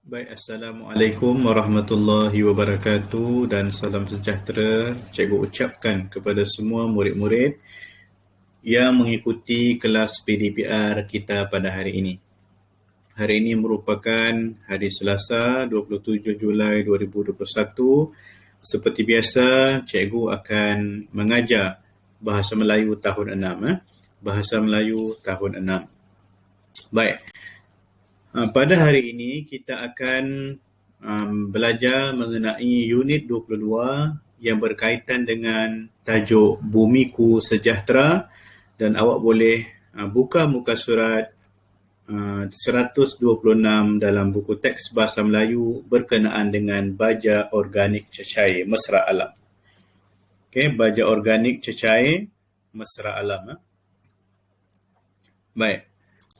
Baik, Assalamualaikum warahmatullahi wabarakatuh dan salam sejahtera cikgu ucapkan kepada semua murid-murid yang mengikuti kelas PDPR kita pada hari ini. Hari ini merupakan hari Selasa 27 Julai 2021. Seperti biasa, cikgu akan mengajar Bahasa Melayu tahun 6. Bahasa Melayu tahun 6. Baik. Pada hari ini kita akan belajar mengenai unit 22 yang berkaitan dengan tajuk Bumiku Sejahtera, dan awak boleh buka muka surat 126 dalam buku teks Bahasa Melayu berkenaan dengan baja organik cecair mesra alam. Okey, baja organik cecair mesra alam. Baik.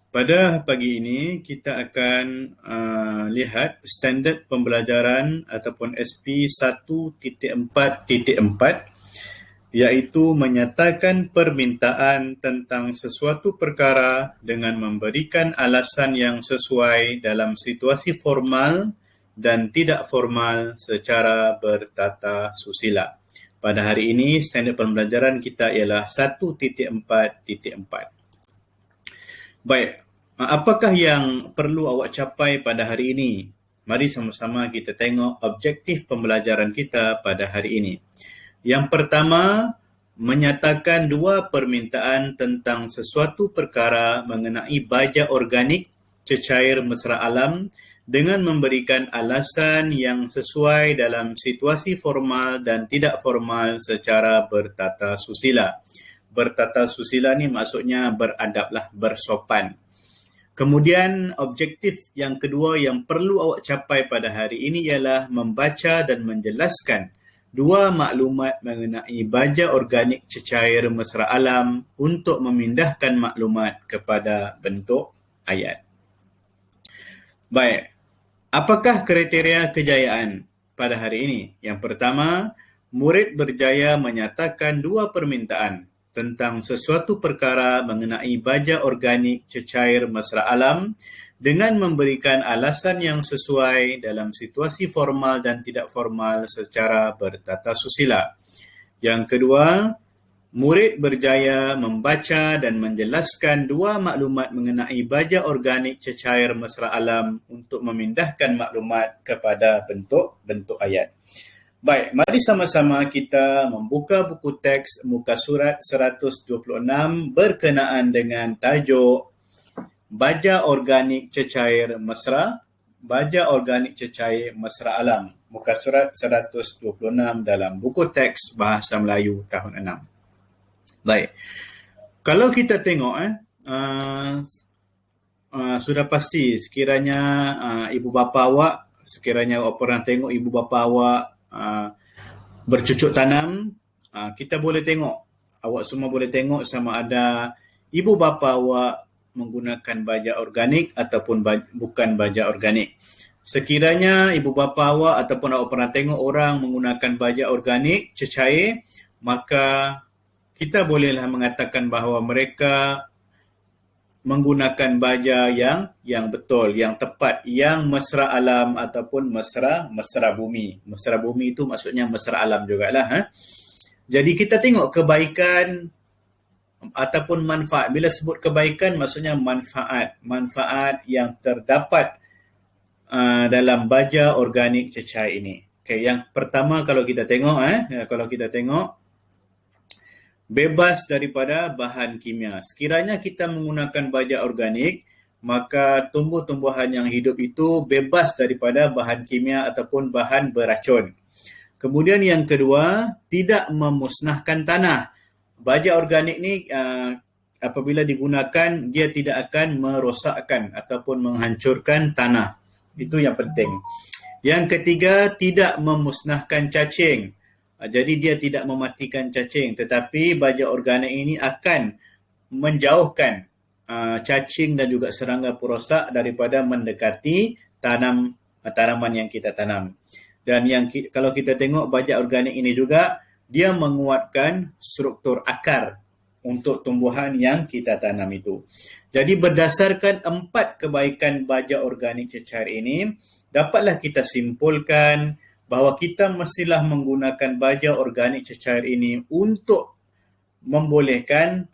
Pada pagi ini, kita akan lihat standard pembelajaran ataupun SP 1.4.4, iaitu menyatakan permintaan tentang sesuatu perkara dengan memberikan alasan yang sesuai dalam situasi formal dan tidak formal secara bertata susila. Pada hari ini, standard pembelajaran kita ialah 1.4.4. Baik, apakah yang perlu awak capai pada hari ini? Mari sama-sama kita tengok objektif pembelajaran kita pada hari ini. Yang pertama, menyatakan dua permintaan tentang sesuatu perkara mengenai baja organik cecair mesra alam dengan memberikan alasan yang sesuai dalam situasi formal dan tidak formal secara bertata susila. Bertata susila ni maksudnya beradablah, bersopan. Kemudian objektif yang kedua yang perlu awak capai pada hari ini ialah membaca dan menjelaskan dua maklumat mengenai baja organik cecair mesra alam untuk memindahkan maklumat kepada bentuk ayat. Baik, apakah kriteria kejayaan pada hari ini? Yang pertama, murid berjaya menyatakan dua permintaan tentang sesuatu perkara mengenai baja organik cecair mesra alam dengan memberikan alasan yang sesuai dalam situasi formal dan tidak formal secara bertata susila. Yang kedua, murid berjaya membaca dan menjelaskan dua maklumat mengenai baja organik cecair mesra alam untuk memindahkan maklumat kepada bentuk ayat. Baik, mari sama-sama kita membuka buku teks muka surat 126 berkenaan dengan tajuk baja organik cecair mesra, baja organik cecair mesra alam. Muka surat 126 dalam buku teks Bahasa Melayu tahun 6. Baik, kalau kita tengok sudah pasti sekiranya ibu bapa awak, sekiranya awak pernah tengok ibu bapa awak bercucuk tanam, kita boleh tengok, awak semua boleh tengok sama ada ibu bapa awak menggunakan baja organik ataupun bukan baja organik. Sekiranya ibu bapa awak ataupun awak pernah tengok orang menggunakan baja organik cecair, maka kita bolehlah mengatakan bahawa mereka menggunakan baja yang betul, yang tepat, yang mesra alam ataupun mesra bumi. Mesra bumi itu maksudnya mesra alam jugalah. Jadi kita tengok kebaikan ataupun manfaat. Bila sebut kebaikan maksudnya manfaat yang terdapat dalam baja organik cecair ini. Okay, yang pertama kalau kita tengok bebas daripada bahan kimia. Sekiranya kita menggunakan baja organik, maka tumbuh-tumbuhan yang hidup itu bebas daripada bahan kimia ataupun bahan beracun. Kemudian yang kedua, tidak memusnahkan tanah. Baja organik ni apabila digunakan, dia tidak akan merosakkan ataupun menghancurkan tanah. Itu yang penting. Yang ketiga, tidak memusnahkan cacing. Jadi dia tidak mematikan cacing, tetapi baja organik ini akan menjauhkan cacing dan juga serangga perosak daripada mendekati tanaman yang kita tanam. Dan kalau kita tengok baja organik ini juga, dia menguatkan struktur akar untuk tumbuhan yang kita tanam itu. Jadi berdasarkan 4 kebaikan baja organik cecair ini, dapatlah kita simpulkan bahawa kita mestilah menggunakan baja organik cecair ini untuk membolehkan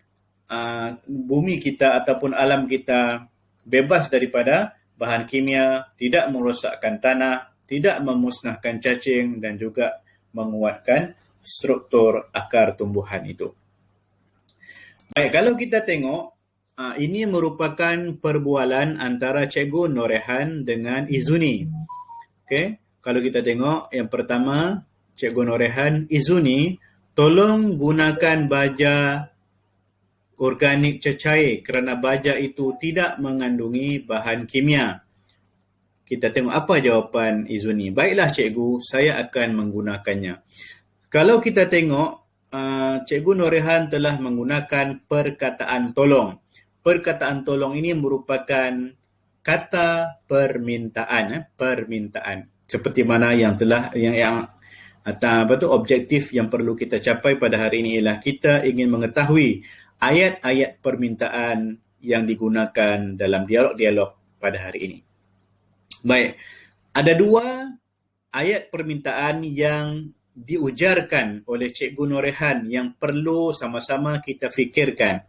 bumi kita ataupun alam kita bebas daripada bahan kimia, tidak merosakkan tanah, tidak memusnahkan cacing dan juga menguatkan struktur akar tumbuhan itu. Baik, kalau kita tengok, ini merupakan perbualan antara Cikgu Norehan dengan Izuni. Okey, kalau kita tengok, yang pertama, Cikgu Norehan, Izuni, tolong gunakan baja organik cecair kerana baja itu tidak mengandungi bahan kimia. Kita tengok apa jawapan Izuni. Baiklah cikgu, saya akan menggunakannya. Kalau kita tengok, Cikgu Norehan telah menggunakan perkataan tolong. Perkataan tolong ini merupakan kata permintaan, permintaan. Seperti mana yang telah objektif yang perlu kita capai pada hari ini ialah kita ingin mengetahui ayat-ayat permintaan yang digunakan dalam dialog-dialog pada hari ini. Baik, ada dua ayat permintaan yang diujarkan oleh Cikgu Norehan yang perlu sama-sama kita fikirkan.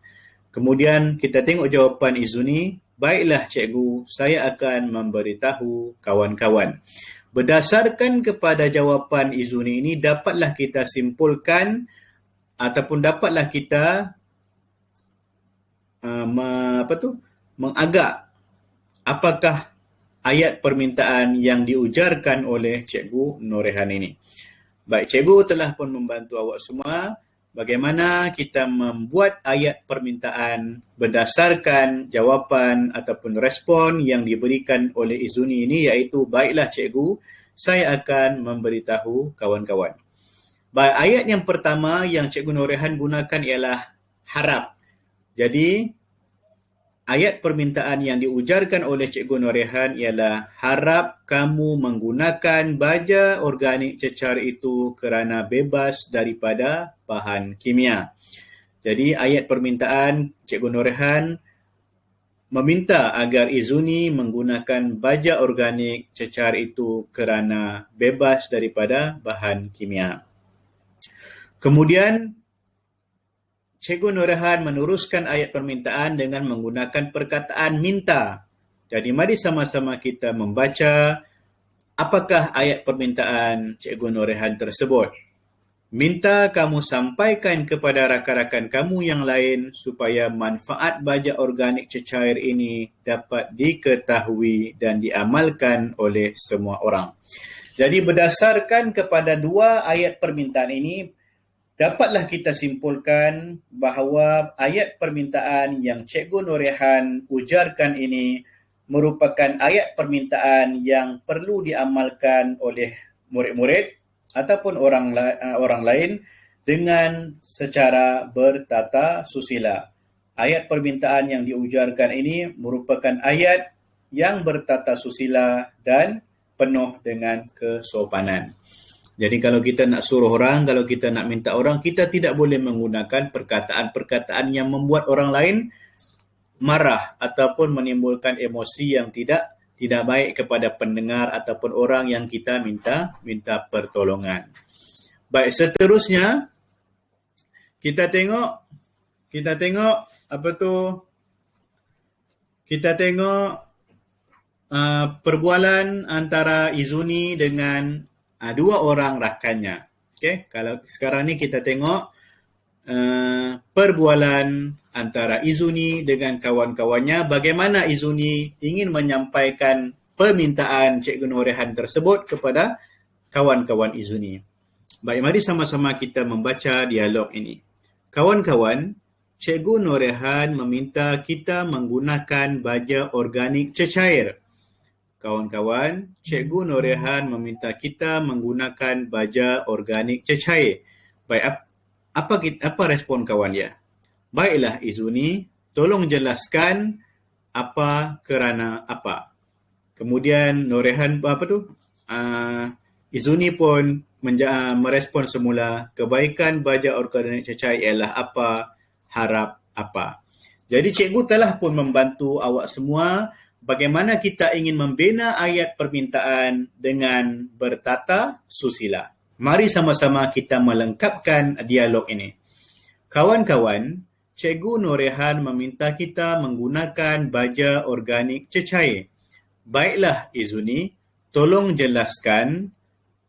Kemudian kita tengok jawapan Izuni. Baiklah cikgu, saya akan memberitahu kawan-kawan. Berdasarkan kepada jawapan Izuni ini, dapatlah kita simpulkan ataupun dapatlah kita mengagak apakah ayat permintaan yang diujarkan oleh Cikgu Norehan ini. Baik, cikgu telah pun membantu awak semua bagaimana kita membuat ayat permintaan berdasarkan jawapan ataupun respon yang diberikan oleh Izuni ini, iaitu baiklah cikgu, saya akan memberitahu kawan-kawan. Baik, ayat yang pertama yang Cikgu Norehan gunakan ialah harap. Jadi, ayat permintaan yang diujarkan oleh Cikgu Norehan ialah harap kamu menggunakan baja organik cecair itu kerana bebas daripada bahan kimia. Jadi ayat permintaan Cikgu Norehan meminta agar Izuni menggunakan baja organik cecair itu kerana bebas daripada bahan kimia. Kemudian Cikgu Norehan meneruskan ayat permintaan dengan menggunakan perkataan minta. Jadi mari sama-sama kita membaca apakah ayat permintaan Cikgu Norehan tersebut. Minta kamu sampaikan kepada rakan-rakan kamu yang lain supaya manfaat baja organik cecair ini dapat diketahui dan diamalkan oleh semua orang. Jadi berdasarkan kepada dua ayat permintaan ini, dapatlah kita simpulkan bahawa ayat permintaan yang Cikgu Norehan ujarkan ini merupakan ayat permintaan yang perlu diamalkan oleh murid-murid ataupun orang lain dengan secara bertata susila. Ayat permintaan yang diujarkan ini merupakan ayat yang bertata susila dan penuh dengan kesopanan. Jadi kalau kita nak suruh orang, kalau kita nak minta orang, kita tidak boleh menggunakan perkataan-perkataan yang membuat orang lain marah ataupun menimbulkan emosi yang tidak baik kepada pendengar ataupun orang yang kita minta pertolongan. Baik, seterusnya kita tengok perbualan antara Izuni dengan dua orang rakannya. Okay? Kalau sekarang ni kita tengok perbualan antara Izuni dengan kawan-kawannya, bagaimana Izuni ingin menyampaikan permintaan Cikgu Norehan tersebut kepada kawan-kawan Izuni. Baik, mari sama-sama kita membaca dialog ini. Kawan-kawan, Cikgu Norehan meminta kita menggunakan baja organik cecair. Kawan-kawan, Cikgu Norehan meminta kita menggunakan baja organik cecair. Baik, apa respon kawan dia? Baiklah Izuni, tolong jelaskan apa kerana apa. Kemudian Norehan Izuni pun merespon semula, kebaikan baja organik cecair ialah apa, harap apa. Jadi cikgu telah pun membantu awak semua bagaimana kita ingin membina ayat permintaan dengan bertata susila. Mari sama-sama kita melengkapkan dialog ini. Kawan-kawan, Cikgu Norehan meminta kita menggunakan baja organik cecair. Baiklah Izuni, tolong jelaskan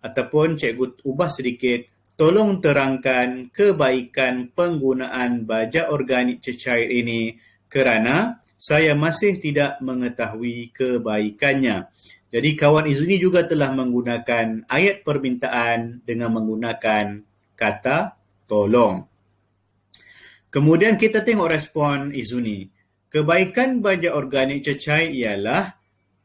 ataupun cikgu ubah sedikit, tolong terangkan kebaikan penggunaan baja organik cecair ini kerana saya masih tidak mengetahui kebaikannya. Jadi kawan Izuni juga telah menggunakan ayat permintaan dengan menggunakan kata tolong. Kemudian kita tengok respon Izuni. Kebaikan baja organik cecair ialah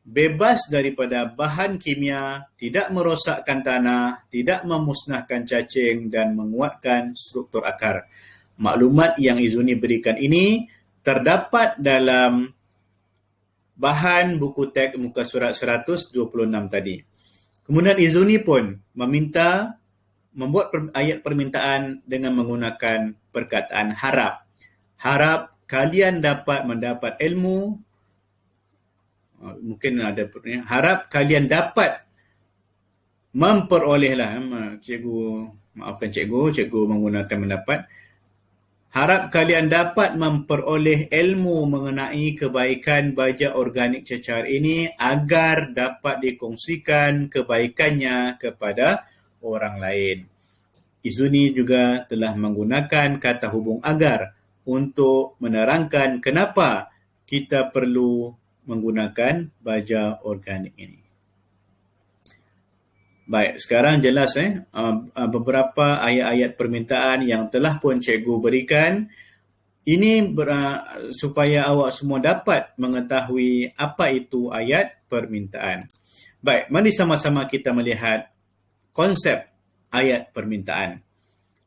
bebas daripada bahan kimia, tidak merosakkan tanah, tidak memusnahkan cacing dan menguatkan struktur akar. Maklumat yang Izuni berikan ini terdapat dalam bahan buku teks muka surat 126 tadi. Kemudian Izuni pun meminta membuat ayat permintaan dengan menggunakan perkataan harap. Harap kalian dapat mendapat ilmu, mungkin ada harap kalian dapat memperolehlah, cikgu menggunakan mendapat. Harap kalian dapat memperoleh ilmu mengenai kebaikan baja organik cecair ini agar dapat dikongsikan kebaikannya kepada orang lain. Izuni juga telah menggunakan kata hubung agar untuk menerangkan kenapa kita perlu menggunakan baja organik ini. Baik, sekarang jelas beberapa ayat-ayat permintaan yang telah pun cikgu berikan. Ini supaya awak semua dapat mengetahui apa itu ayat permintaan. Baik, mari sama-sama kita melihat konsep ayat permintaan.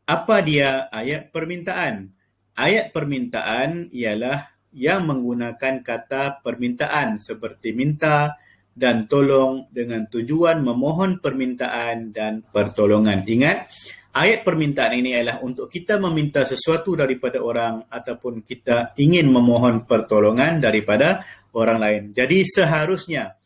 Apa dia ayat permintaan? Ayat permintaan ialah yang menggunakan kata permintaan seperti minta dan tolong dengan tujuan memohon permintaan dan pertolongan. Ingat, ayat permintaan ini adalah untuk kita meminta sesuatu daripada orang ataupun kita ingin memohon pertolongan daripada orang lain. Jadi seharusnya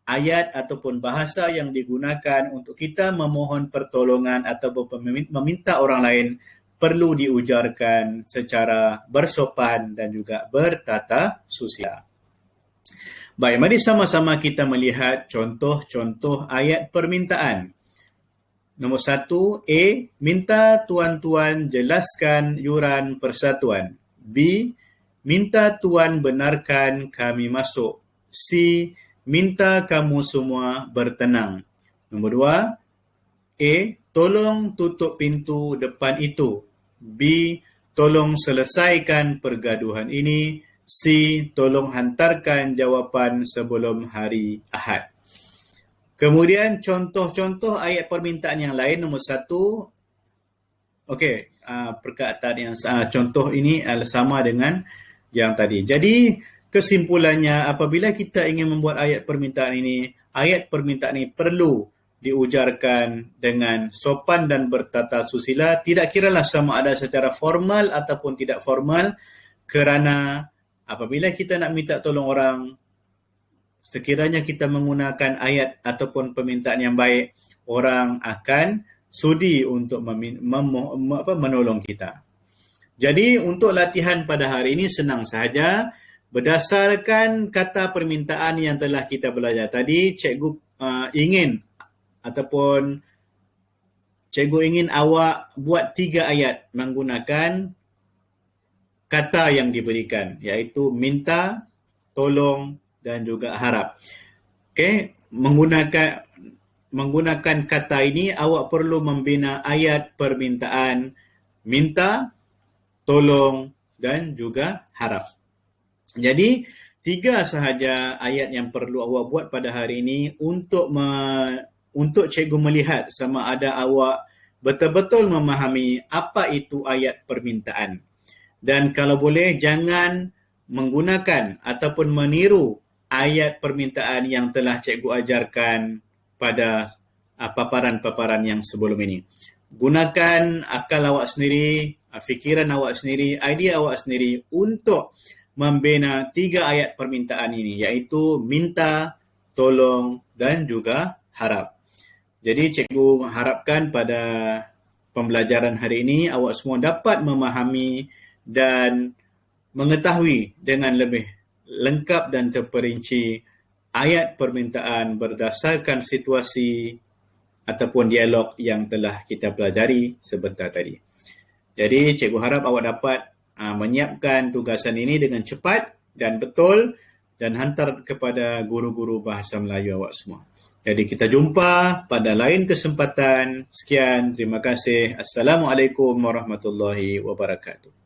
ayat ataupun bahasa yang digunakan untuk kita memohon pertolongan ataupun meminta orang lain perlu diujarkan secara bersopan dan juga bertata susila. Baik, mari sama-sama kita melihat contoh-contoh ayat permintaan. Nombor 1, A. Minta tuan-tuan jelaskan yuran persatuan. B. Minta tuan benarkan kami masuk. C. Minta kamu semua bertenang. Nombor 2, A. Tolong tutup pintu depan itu. B. Tolong selesaikan pergaduhan ini. C. Tolong hantarkan jawapan sebelum hari Ahad. Kemudian contoh-contoh ayat permintaan yang lain. Nombor 1. Okey, perkataan yang contoh ini sama dengan yang tadi. Jadi kesimpulannya, apabila kita ingin membuat ayat permintaan ini perlu diujarkan dengan sopan dan bertata susila, tidak kiralah sama ada secara formal ataupun tidak formal, kerana apabila kita nak minta tolong orang, sekiranya kita menggunakan ayat ataupun permintaan yang baik, orang akan sudi untuk menolong kita. Jadi untuk latihan pada hari ini senang sahaja. Berdasarkan kata permintaan yang telah kita belajar tadi, cikgu ingin awak buat 3 ayat menggunakan kata yang diberikan, iaitu minta, tolong dan juga harap. Okey, menggunakan kata ini awak perlu membina ayat permintaan minta, tolong dan juga harap. Jadi 3 sahaja ayat yang perlu awak buat pada hari ini untuk cikgu melihat sama ada awak betul-betul memahami apa itu ayat permintaan. Dan kalau boleh jangan menggunakan ataupun meniru ayat permintaan yang telah cikgu ajarkan pada paparan-paparan yang sebelum ini. Gunakan akal awak sendiri, fikiran awak sendiri, idea awak sendiri untuk membina 3 ayat permintaan ini, iaitu minta, tolong dan juga harap. Jadi cikgu harapkan pada pembelajaran hari ini awak semua dapat memahami dan mengetahui dengan lebih lengkap dan terperinci ayat permintaan berdasarkan situasi ataupun dialog yang telah kita pelajari sebentar tadi. Jadi cikgu harap awak dapat menyiapkan tugasan ini dengan cepat dan betul dan hantar kepada guru-guru bahasa Melayu awak semua. Jadi kita jumpa pada lain kesempatan. Sekian, terima kasih. Assalamualaikum warahmatullahi wabarakatuh.